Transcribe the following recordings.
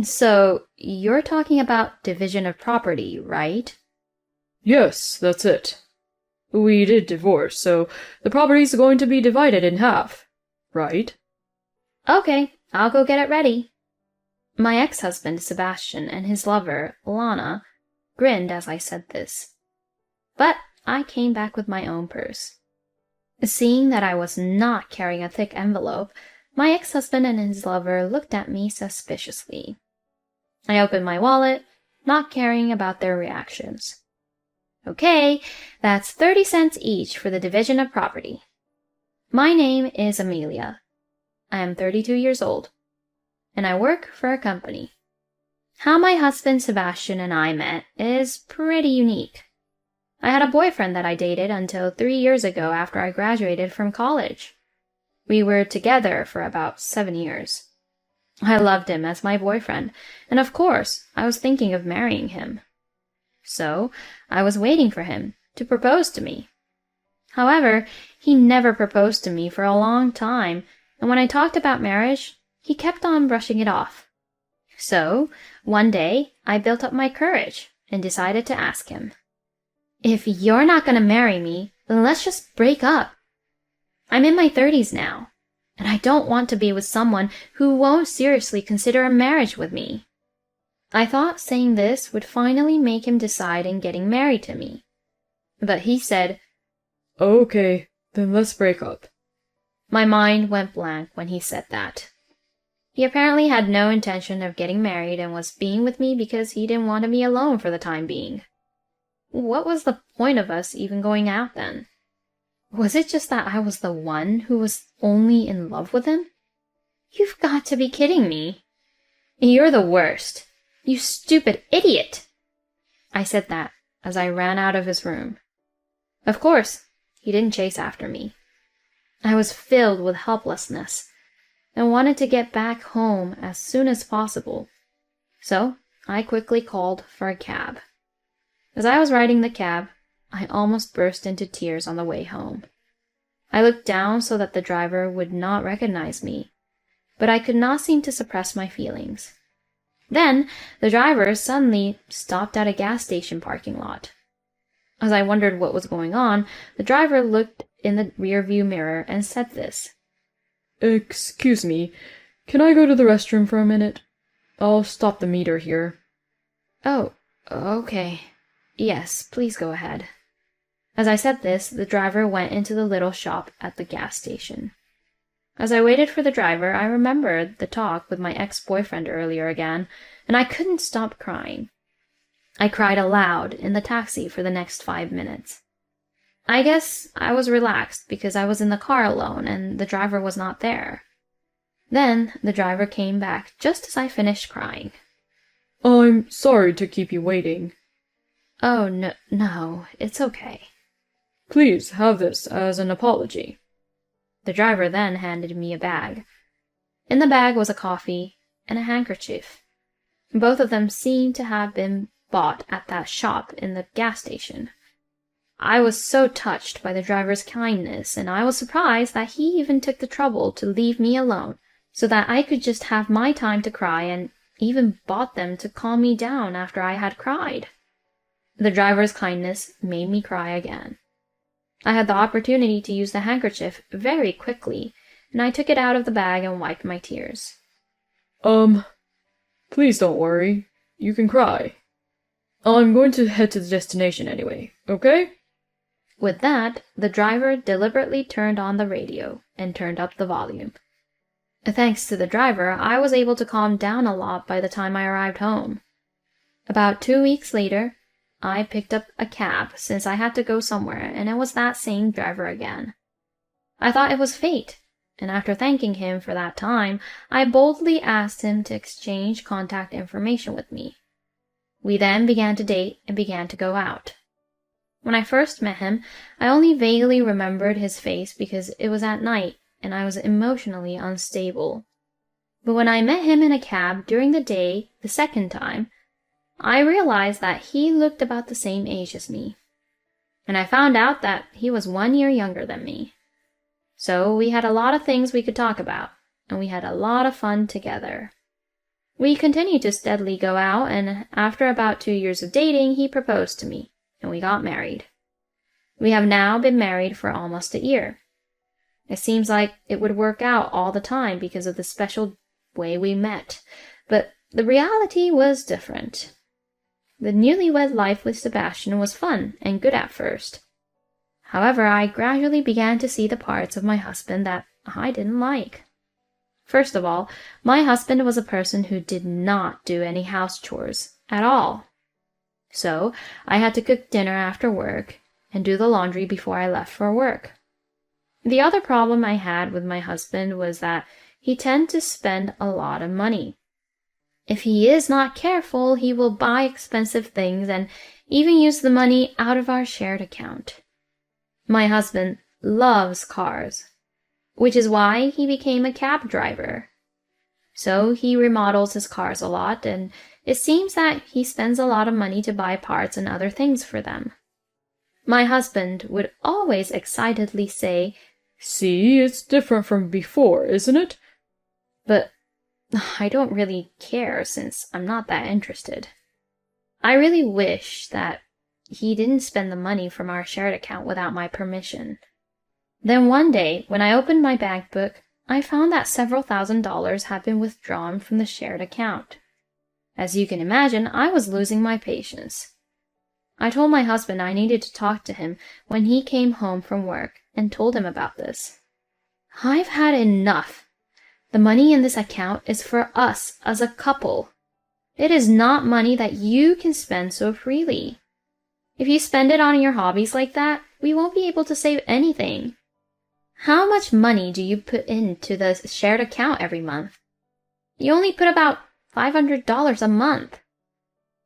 So, you're talking about division of property, right? Yes, that's it. We did divorce, so the property's going to be divided in half, right? Okay, I'll go get it ready. My ex-husband, Sebastian, and his lover, Lana, grinned as I said this. But I came back with my own purse. Seeing that I was not carrying a thick envelope, my ex-husband and his lover looked at me suspiciously. I opened my wallet, not caring about their reactions. Okay, that's 30 cents each for the division of property. My name is Amelia. I am 32 years old, and I work for a company. How my husband Sebastian and I met is pretty unique. I had a boyfriend that I dated until 3 years ago after I graduated from college. We were together for about 7 years. I loved him as my boyfriend, and of course, I was thinking of marrying him. So, I was waiting for him to propose to me. However, he never proposed to me for a long time, and when I talked about marriage, he kept on brushing it off. So, one day, I built up my courage and decided to ask him. If you're not going to marry me, then let's just break up. I'm in my 30s now, and I don't want to be with someone who won't seriously consider a marriage with me. I thought saying this would finally make him decide in getting married to me. But he said, Okay, then let's break up. My mind went blank when he said that. He apparently had no intention of getting married and was being with me because he didn't want to be alone for the time being. What was the point of us even going out then? Was it just that I was the one who was only in love with him? You've got to be kidding me. You're the worst. You stupid idiot. I said that as I ran out of his room. Of course, he didn't chase after me. I was filled with helplessness and wanted to get back home as soon as possible. So I quickly called for a cab. As I was riding the cab, I almost burst into tears on the way home. I looked down so that the driver would not recognize me, but I could not seem to suppress my feelings. Then the driver suddenly stopped at a gas station parking lot. As I wondered what was going on, the driver looked in the rearview mirror and said this. Excuse me, can I go to the restroom for a minute? I'll stop the meter here. Oh, okay. Yes, please go ahead. As I said this, the driver went into the little shop at the gas station. As I waited for the driver, I remembered the talk with my ex-boyfriend earlier again, and I couldn't stop crying. I cried aloud in the taxi for the next 5 minutes. I guess I was relaxed because I was in the car alone and the driver was not there. Then the driver came back just as I finished crying. I'm sorry to keep you waiting. Oh, no, it's okay. Please have this as an apology. The driver then handed me a bag. In the bag was a coffee and a handkerchief. Both of them seemed to have been bought at that shop in the gas station. I was so touched by the driver's kindness, and I was surprised that he even took the trouble to leave me alone so that I could just have my time to cry, and even bought them to calm me down after I had cried. The driver's kindness made me cry again. I had the opportunity to use the handkerchief very quickly, and I took it out of the bag and wiped my tears. Please don't worry. You can cry. I'm going to head to the destination anyway, okay? With that, the driver deliberately turned on the radio and turned up the volume. Thanks to the driver, I was able to calm down a lot by the time I arrived home. About 2 weeks later, I picked up a cab since I had to go somewhere, and it was that same driver again. I thought it was fate, and after thanking him for that time, I boldly asked him to exchange contact information with me. We then began to date and began to go out. When I first met him, I only vaguely remembered his face because it was at night and I was emotionally unstable. But when I met him in a cab during the day the second time, I realized that he looked about the same age as me, and I found out that he was 1 year younger than me. So we had a lot of things we could talk about, and we had a lot of fun together. We continued to steadily go out, and after about 2 years of dating, he proposed to me, and we got married. We have now been married for almost a year. It seems like it would work out all the time because of the special way we met, but the reality was different. The newlywed life with Sebastian was fun and good at first. However, I gradually began to see the parts of my husband that I didn't like. First of all, my husband was a person who did not do any house chores at all. So I had to cook dinner after work and do the laundry before I left for work. The other problem I had with my husband was that he tended to spend a lot of money. If he is not careful, he will buy expensive things and even use the money out of our shared account. My husband loves cars, which is why he became a cab driver. So he remodels his cars a lot, and it seems that he spends a lot of money to buy parts and other things for them. My husband would always excitedly say, "See, it's different from before, isn't it?" But I don't really care since I'm not that interested. I really wish that he didn't spend the money from our shared account without my permission. Then one day, when I opened my bank book, I found that several $1,000s had been withdrawn from the shared account. As you can imagine, I was losing my patience. I told my husband I needed to talk to him when he came home from work and told him about this. "I've had enough. The money in this account is for us as a couple. It is not money that you can spend so freely. If you spend it on your hobbies like that, we won't be able to save anything. How much money do you put into the shared account every month? You only put about $500 a month.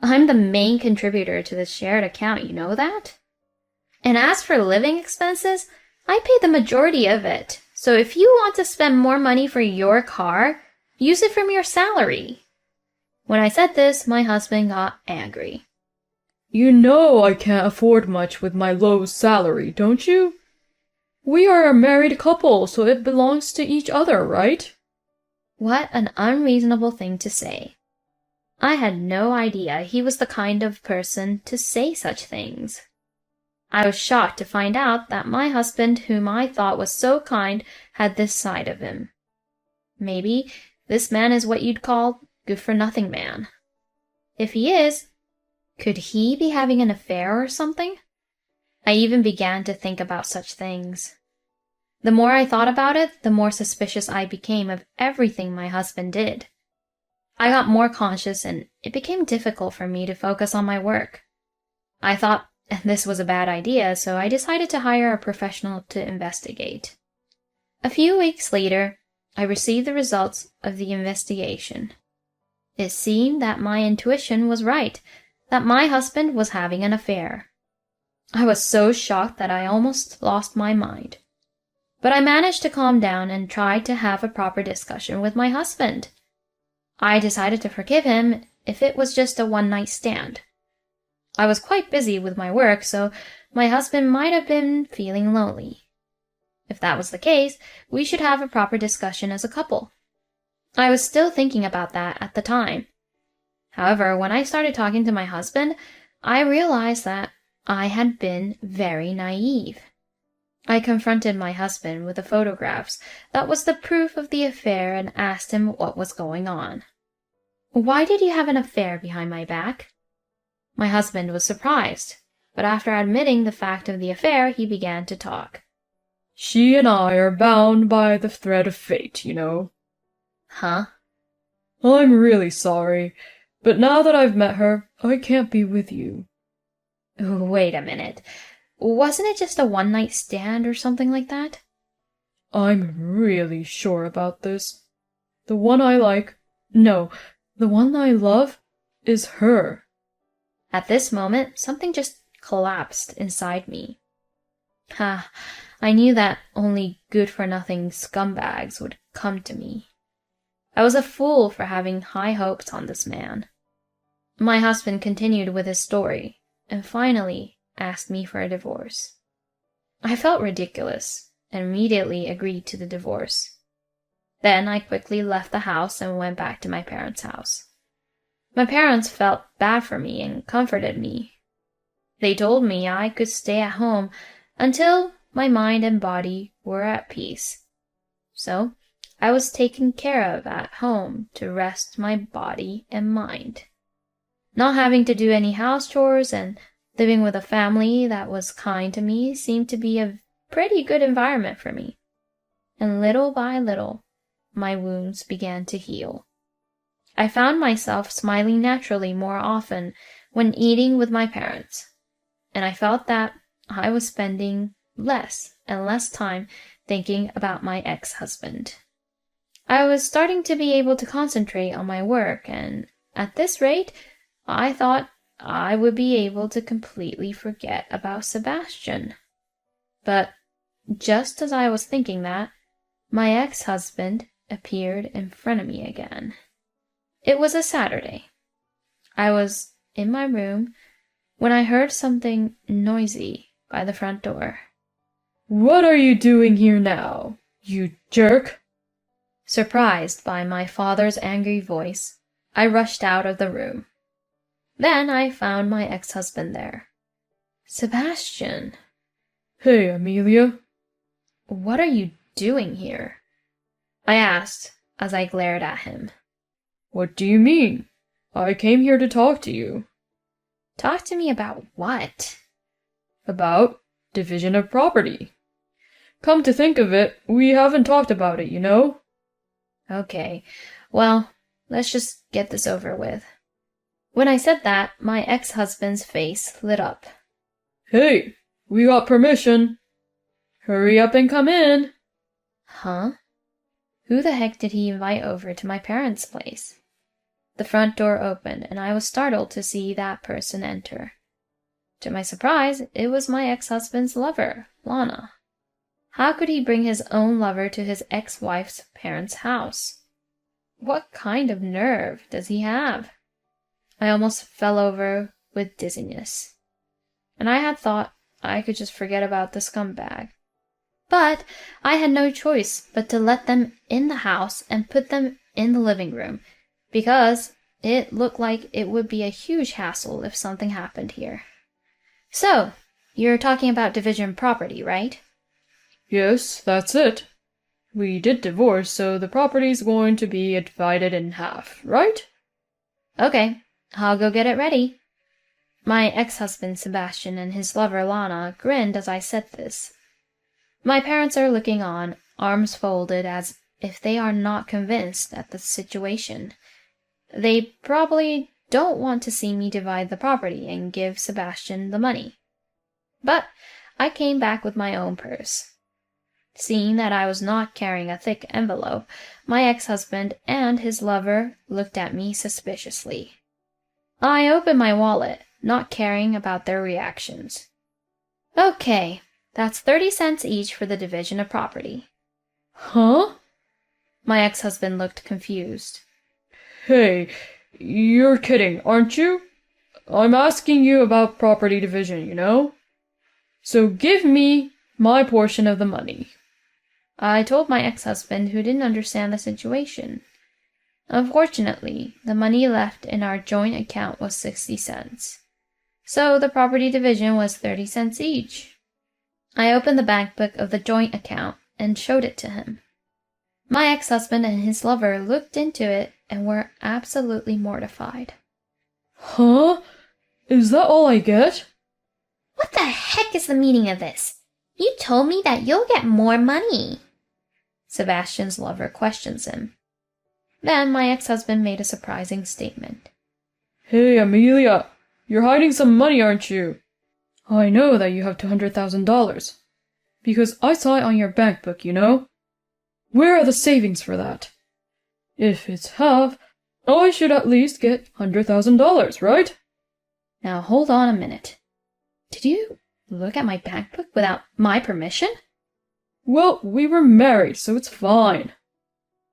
I'm the main contributor to the shared account, you know that? And as for living expenses, I pay the majority of it. So if you want to spend more money for your car, use it from your salary." When I said this, my husband got angry. "You know I can't afford much with my low salary, don't you? We are a married couple, so it belongs to each other, right?" What an unreasonable thing to say. I had no idea he was the kind of person to say such things. I was shocked to find out that my husband, whom I thought was so kind, had this side of him. Maybe this man is what you'd call good-for-nothing man. If he is, could he be having an affair or something? I even began to think about such things. The more I thought about it, the more suspicious I became of everything my husband did. I got more conscious, and it became difficult for me to focus on my work. I thought this was a bad idea, so I decided to hire a professional to investigate. A few weeks later, I received the results of the investigation. It seemed that my intuition was right, that my husband was having an affair. I was so shocked that I almost lost my mind. But I managed to calm down and tried to have a proper discussion with my husband. I decided to forgive him if it was just a one-night stand. I was quite busy with my work, so my husband might have been feeling lonely. If that was the case, we should have a proper discussion as a couple. I was still thinking about that at the time. However, when I started talking to my husband, I realized that I had been very naive. I confronted my husband with the photographs that was the proof of the affair and asked him what was going on. "Why did you have an affair behind my back?" My husband was surprised, but after admitting the fact of the affair, he began to talk. "She and I are bound by the thread of fate, you know." "Huh?" "I'm really sorry, but now that I've met her, I can't be with you." Wait a minute. Wasn't it just a one-night stand or something like that? "I'm really sure about this. The one I like, no, the one I love, is her." At this moment, something just collapsed inside me. I knew that only good-for-nothing scumbags would come to me. I was a fool for having high hopes on this man. My husband continued with his story, and finally asked me for a divorce. I felt ridiculous and immediately agreed to the divorce. Then I quickly left the house and went back to my parents' house. My parents felt bad for me and comforted me. They told me I could stay at home until my mind and body were at peace. So I was taken care of at home to rest my body and mind. Not having to do any house chores and living with a family that was kind to me seemed to be a pretty good environment for me. And little by little, my wounds began to heal. I found myself smiling naturally more often when eating with my parents, and I felt that I was spending less and less time thinking about my ex-husband. I was starting to be able to concentrate on my work, and at this rate, I thought I would be able to completely forget about Sebastian. But just as I was thinking that, my ex-husband appeared in front of me again. It was a Saturday. I was in my room when I heard something noisy by the front door. "What are you doing here now, you jerk?" Surprised by my father's angry voice, I rushed out of the room. Then I found my ex-husband there. "Sebastian." "Hey, Amelia." "What are you doing here?" I asked as I glared at him. "What do you mean? I came here to talk to you." "Talk to me about what?" "About division of property. Come to think of it, we haven't talked about it, you know." "Okay, well, let's just get this over with." When I said that, my ex-husband's face lit up. "Hey, we got permission. Hurry up and come in." Huh? Who the heck did he invite over to my parents' place? The front door opened, and I was startled to see that person enter. To my surprise, it was my ex-husband's lover, Lana. How could he bring his own lover to his ex-wife's parents' house? What kind of nerve does he have? I almost fell over with dizziness, and I had thought I could just forget about the scumbag. But I had no choice but to let them in the house and put them in the living room, because it looked like it would be a huge hassle if something happened here. "So, you're talking about division property, right?" "Yes, that's it. We did divorce, so the property's going to be divided in half, right?" "Okay, I'll go get it ready." My ex-husband Sebastian and his lover Lana grinned as I said this. My parents are looking on, arms folded, as if they are not convinced at the situation. They probably don't want to see me divide the property and give Sebastian the money. But I came back with my own purse. Seeing that I was not carrying a thick envelope, my ex-husband and his lover looked at me suspiciously. I opened my wallet, not caring about their reactions. "Okay, that's 30 cents each for the division of property." "Huh?" My ex-husband looked confused. "Hey, you're kidding, aren't you? I'm asking you about property division, you know? So give me my portion of the money." I told my ex-husband, who didn't understand the situation. Unfortunately, the money left in our joint account was 60 cents. So the property division was 30 cents each. I opened the bank book of the joint account and showed it to him. My ex-husband and his lover looked into it and were absolutely mortified. "Huh? Is that all I get?" "What the heck is the meaning of this? You told me that you'll get more money." Sebastian's lover questions him. Then my ex-husband made a surprising statement. "Hey, Amelia, you're hiding some money, aren't you? I know that you have $200,000, because I saw it on your bank book, you know. Where are the savings for that? If it's half, I should at least get $100,000, right?" Now hold on a minute. Did you look at my bank book without my permission? "Well, we were married, so it's fine."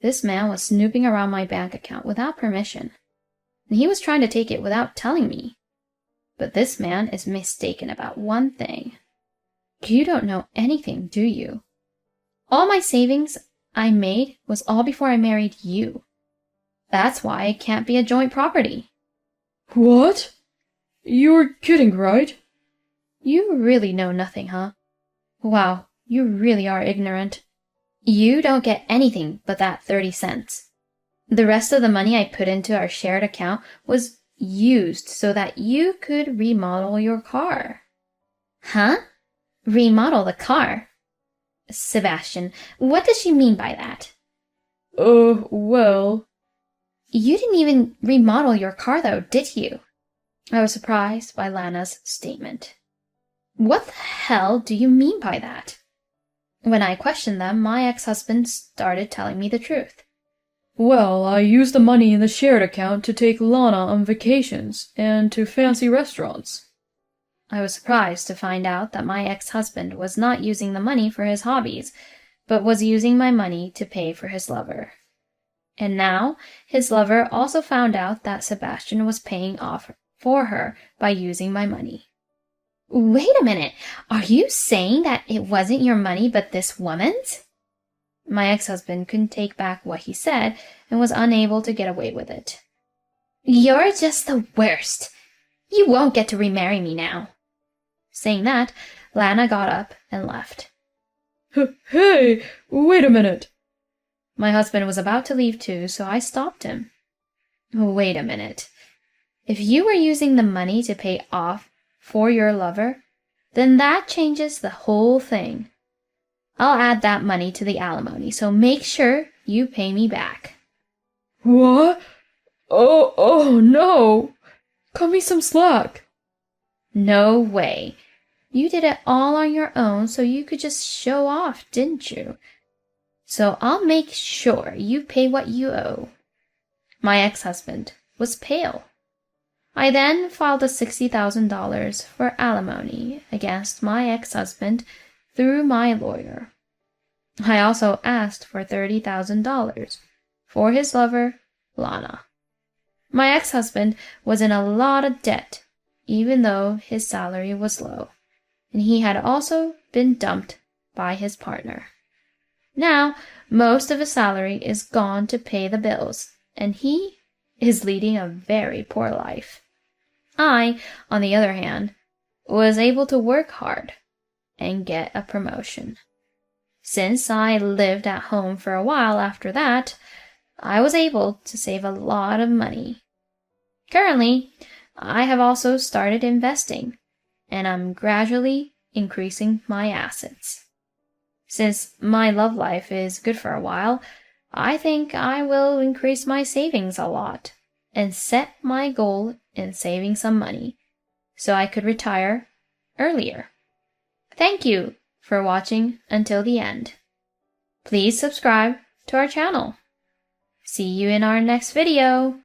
This man was snooping around my bank account without permission, and he was trying to take it without telling me. But this man is mistaken about one thing. You don't know anything, do you? All my savings I made was all before I married you. That's why it can't be a joint property. What? You're kidding, right? You really know nothing, huh? Wow, you really are ignorant. You don't get anything but that 30 cents. The rest of the money I put into our shared account was used so that you could remodel your car. Huh? Remodel the car? Sebastian, what does she mean by that? Well... You didn't even remodel your car though, did you? I was surprised by Lana's statement. What the hell do you mean by that? When I questioned them, my ex-husband started telling me the truth. Well, I used the money in the shared account to take Lana on vacations and to fancy restaurants. I was surprised to find out that my ex-husband was not using the money for his hobbies, but was using my money to pay for his lover. And now, his lover also found out that Sebastian was paying off for her by using my money. Wait a minute, are you saying that it wasn't your money but this woman's? My ex-husband couldn't take back what he said and was unable to get away with it. You're just the worst. You won't get to remarry me now. Saying that, Lana got up and left. Hey, wait a minute. My husband was about to leave too, so I stopped him. Wait a minute. If you were using the money to pay off for your lover, then that changes the whole thing. I'll add that money to the alimony, so make sure you pay me back. What? Oh no! Cut me some slack. No way. You did it all on your own so you could just show off, didn't you? So I'll make sure you pay what you owe. My ex-husband was pale. I then filed a $60,000 for alimony against my ex-husband through my lawyer. I also asked for $30,000 for his lover, Lana. My ex-husband was in a lot of debt, even though his salary was low, and he had also been dumped by his partner. Now, most of his salary is gone to pay the bills, and he is leading a very poor life. I, on the other hand, was able to work hard and get a promotion. Since I lived at home for a while after that, I was able to save a lot of money. Currently, I have also started investing, and I'm gradually increasing my assets. Since my love life is good for a while, I think I will increase my savings a lot and set my goal in saving some money so I could retire earlier. Thank you for watching until the end. Please subscribe to our channel. See you in our next video.